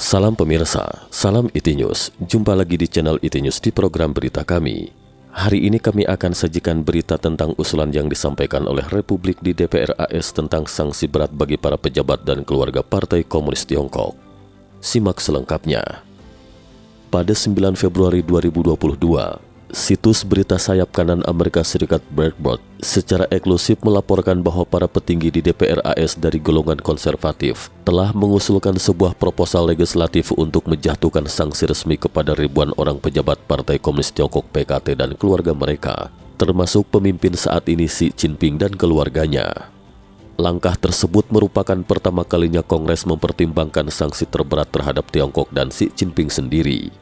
Salam pemirsa, salam IT News. Jumpa lagi di channel IT News di program berita kami. Hari ini kami akan sajikan berita tentang usulan yang disampaikan oleh Republik di DPR AS tentang sanksi berat bagi para pejabat dan keluarga Partai Komunis Tiongkok. Simak selengkapnya. Pada 9 Februari 2022, situs berita sayap kanan Amerika Serikat Breitbart secara eksklusif melaporkan bahwa para petinggi di DPR AS dari golongan konservatif telah mengusulkan sebuah proposal legislatif untuk menjatuhkan sanksi resmi kepada ribuan orang pejabat Partai Komunis Tiongkok PKT dan keluarga mereka, termasuk pemimpin saat ini Xi Jinping dan keluarganya. Langkah tersebut merupakan pertama kalinya Kongres mempertimbangkan sanksi terberat terhadap Tiongkok dan Xi Jinping sendiri.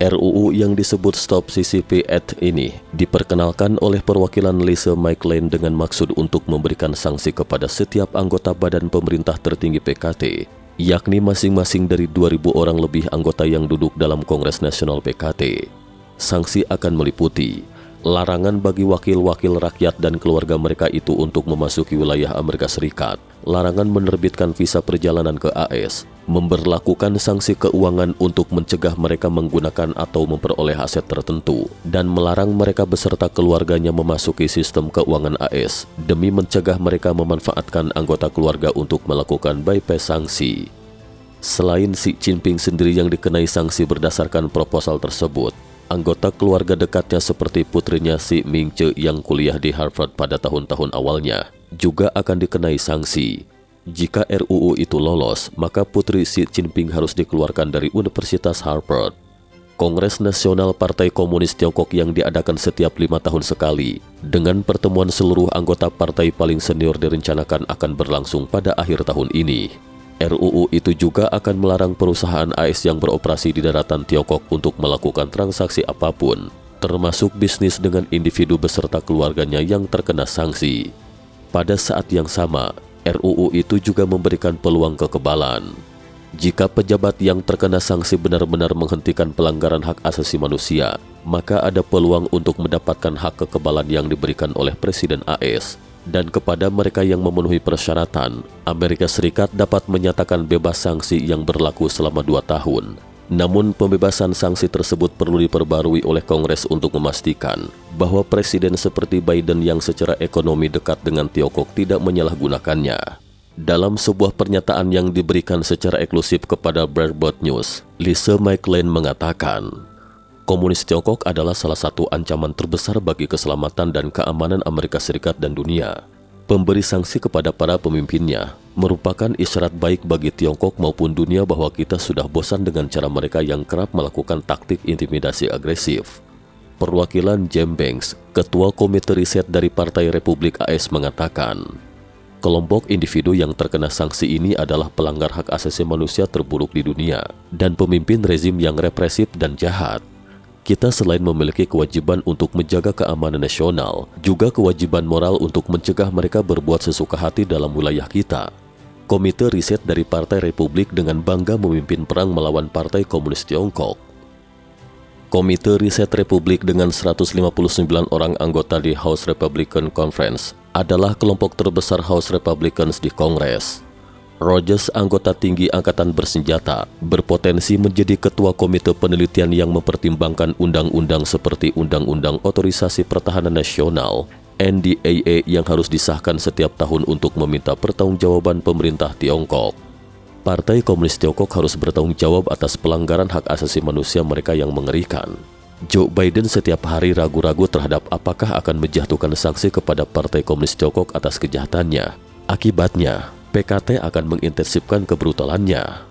RUU yang disebut Stop CCP Act ini diperkenalkan oleh perwakilan Lisa McLean dengan maksud untuk memberikan sanksi kepada setiap anggota badan pemerintah tertinggi PKT, yakni masing-masing dari 2.000 orang lebih anggota yang duduk dalam Kongres Nasional PKT. Sanksi akan meliputi larangan bagi wakil-wakil rakyat dan keluarga mereka itu untuk memasuki wilayah Amerika Serikat, larangan menerbitkan visa perjalanan ke AS, memberlakukan sanksi keuangan untuk mencegah mereka menggunakan atau memperoleh aset tertentu, dan melarang mereka beserta keluarganya memasuki sistem keuangan AS demi mencegah mereka memanfaatkan anggota keluarga untuk melakukan bypass sanksi. Selain Xi Jinping sendiri yang dikenai sanksi berdasarkan proposal tersebut, anggota keluarga dekatnya seperti putrinya Xi Ming-che yang kuliah di Harvard pada tahun-tahun awalnya juga akan dikenai sanksi. Jika RUU itu lolos, maka putri Xi Jinping harus dikeluarkan dari Universitas Harvard. Kongres Nasional Partai Komunis Tiongkok yang diadakan setiap 5 tahun sekali, dengan pertemuan seluruh anggota partai paling senior direncanakan akan berlangsung pada akhir tahun ini. RUU itu juga akan melarang perusahaan AS yang beroperasi di daratan Tiongkok untuk melakukan transaksi apapun, termasuk bisnis dengan individu beserta keluarganya yang terkena sanksi. Pada saat yang sama, RUU itu juga memberikan peluang kekebalan. Jika pejabat yang terkena sanksi benar-benar menghentikan pelanggaran hak asasi manusia, maka ada peluang untuk mendapatkan hak kekebalan yang diberikan oleh Presiden AS. Dan kepada mereka yang memenuhi persyaratan, Amerika Serikat dapat menyatakan bebas sanksi yang berlaku selama 2 tahun. Namun pembebasan sanksi tersebut perlu diperbarui oleh Kongres untuk memastikan bahwa presiden seperti Biden yang secara ekonomi dekat dengan Tiongkok tidak menyalahgunakannya. Dalam sebuah pernyataan yang diberikan secara eksklusif kepada Breitbart News, Lisa McLean mengatakan, Komunis Tiongkok adalah salah satu ancaman terbesar bagi keselamatan dan keamanan Amerika Serikat dan dunia. Pemberi sanksi kepada para pemimpinnya merupakan isyarat baik bagi Tiongkok maupun dunia bahwa kita sudah bosan dengan cara mereka yang kerap melakukan taktik intimidasi agresif. Perwakilan James Banks, Ketua Komite Riset dari Partai Republik AS mengatakan, kelompok individu yang terkena sanksi ini adalah pelanggar hak asasi manusia terburuk di dunia dan pemimpin rezim yang represif dan jahat. Kita selain memiliki kewajiban untuk menjaga keamanan nasional, juga kewajiban moral untuk mencegah mereka berbuat sesuka hati dalam wilayah kita. Komite Riset dari Partai Republik dengan bangga memimpin perang melawan Partai Komunis Tiongkok. Komite Riset Republik dengan 159 orang anggota di House Republican Conference adalah kelompok terbesar House Republicans di Kongres. Rogers, anggota tinggi Angkatan Bersenjata, berpotensi menjadi ketua komite penelitian yang mempertimbangkan undang-undang seperti Undang-Undang Otorisasi Pertahanan Nasional (NDAA) yang harus disahkan setiap tahun untuk meminta pertanggungjawaban pemerintah Tiongkok. Partai Komunis Tiongkok harus bertanggung jawab atas pelanggaran hak asasi manusia mereka yang mengerikan. Joe Biden setiap hari ragu-ragu terhadap apakah akan menjatuhkan sanksi kepada Partai Komunis Tiongkok atas kejahatannya. Akibatnya, PKT akan mengintensifkan kebrutalannya.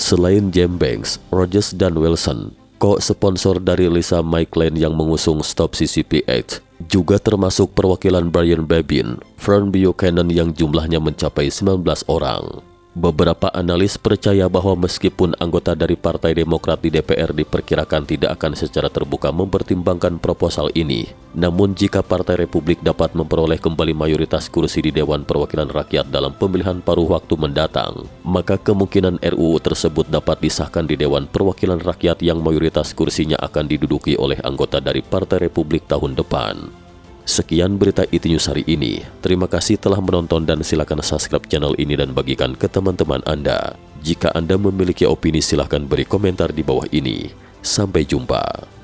Selain James Banks, Rogers dan Wilson, ko-sponsor dari Lisa McLean yang mengusung Stop CCP Act, juga termasuk perwakilan Brian Babin, Fern Buchanan yang jumlahnya mencapai 19 orang. Beberapa analis percaya bahwa meskipun anggota dari Partai Demokrat di DPR diperkirakan tidak akan secara terbuka mempertimbangkan proposal ini, namun jika Partai Republik dapat memperoleh kembali mayoritas kursi di Dewan Perwakilan Rakyat dalam pemilihan paruh waktu mendatang, maka kemungkinan RUU tersebut dapat disahkan di Dewan Perwakilan Rakyat yang mayoritas kursinya akan diduduki oleh anggota dari Partai Republik tahun depan. Sekian berita IT News hari ini. Terima kasih telah menonton dan silakan subscribe channel ini dan bagikan ke teman-teman Anda. Jika Anda memiliki opini silahkan beri komentar di bawah ini. Sampai jumpa.